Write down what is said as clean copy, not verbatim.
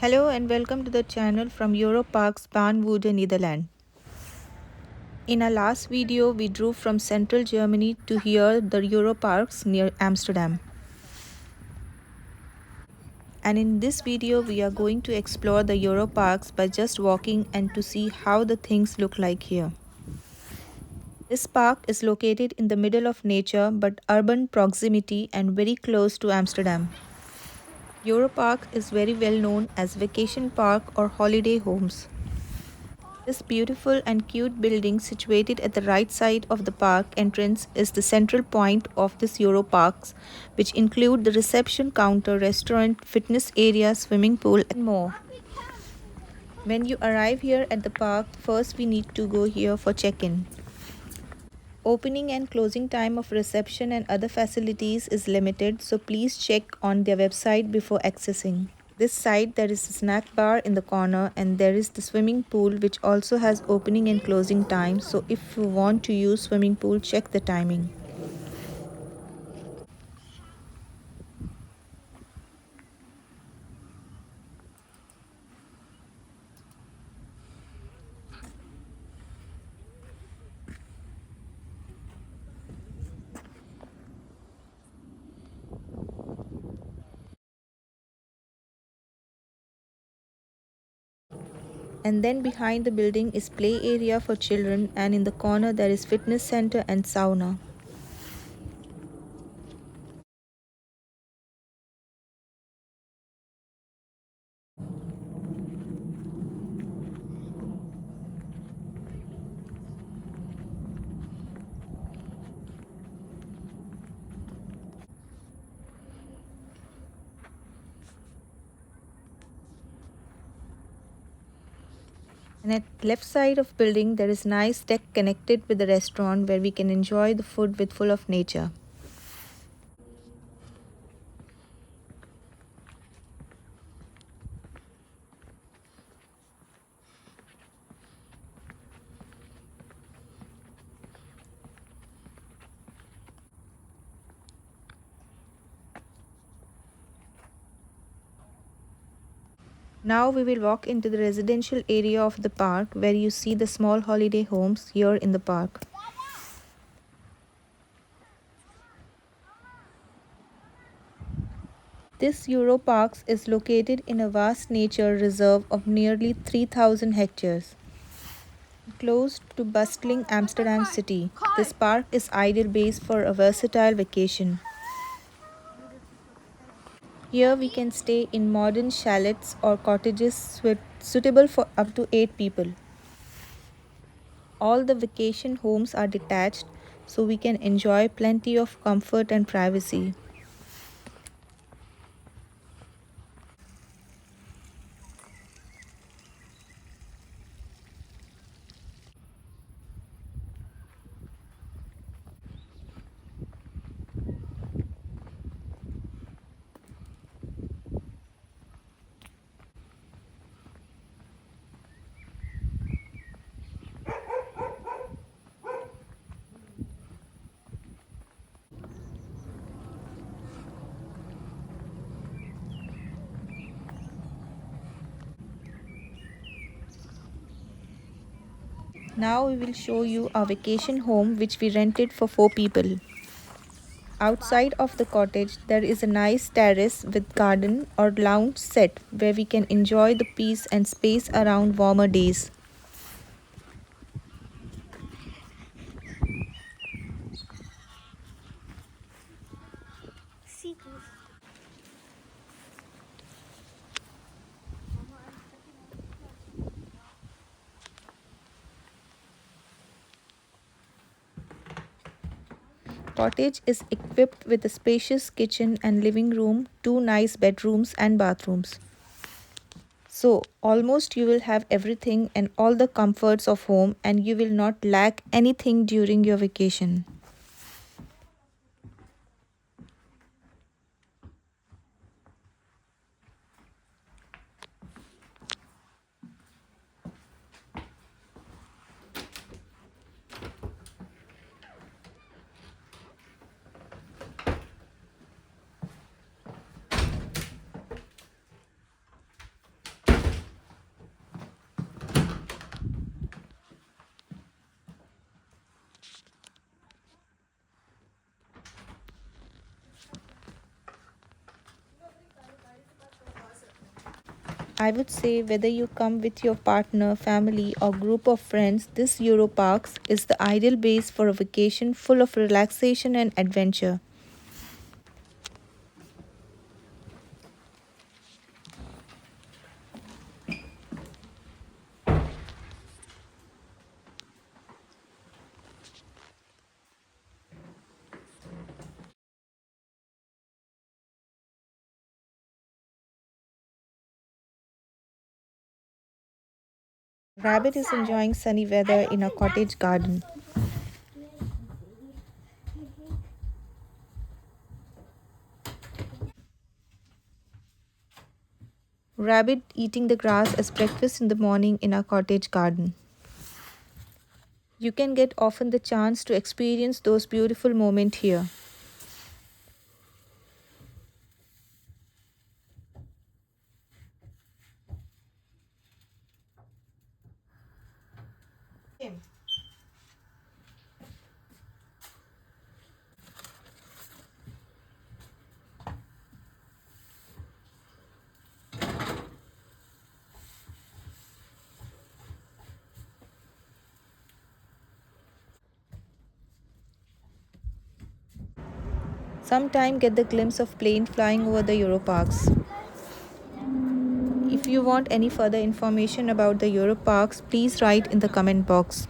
Hello and welcome to the channel from EuroParcs Spaarnwoude, Netherlands. In our last video, we drove from central Germany to here, the EuroParcs near Amsterdam. And in this video, we are going to explore the EuroParcs by just walking and to see how the things look like here. This park is located in the middle of nature but urban proximity and very close to Amsterdam. EuroPark is very well known as vacation park or holiday homes. This beautiful and cute building situated at the right side of the park entrance is the central point of this EuroParks, which include the reception counter, restaurant, fitness area, swimming pool and more. When you arrive here at the park, first we need to go here for check-in. Opening and closing time of reception and other facilities is limited, so please check on their website before accessing. This side there is a snack bar in the corner and there is the swimming pool which also has opening and closing time, so if you want to use swimming pool, check the timing. And then behind the building is play area for children and in the corner there is fitness center and sauna. And at left side of building there is nice deck connected with the restaurant where we can enjoy the food with full of nature. Now we will walk into the residential area of the park where you see the small holiday homes here in the park. This EuroParks is located in a vast nature reserve of nearly 3,000 hectares. Close to bustling Amsterdam city, this park is ideal base for a versatile vacation. Here we can stay in modern chalets or cottages suitable for up to 8 people. All the vacation homes are detached, so we can enjoy plenty of comfort and privacy. Now we will show you our vacation home which we rented for 4 people. Outside of the cottage, there is a nice terrace with garden or lounge set where we can enjoy the peace and space around warmer days. Cottage is equipped with a spacious kitchen and living room, 2 nice bedrooms and bathrooms. So, almost you will have everything and all the comforts of home and you will not lack anything during your vacation. I would say whether you come with your partner, family, or group of friends, this EuroParks is the ideal base for a vacation full of relaxation and adventure. Rabbit is enjoying sunny weather in a cottage garden. Rabbit eating the grass as breakfast in the morning in a cottage garden. You can get often the chance to experience those beautiful moments here. Sometime get the glimpse of plane flying over the EuroParks. If you want any further information about the EuroParks, please write in the comment box.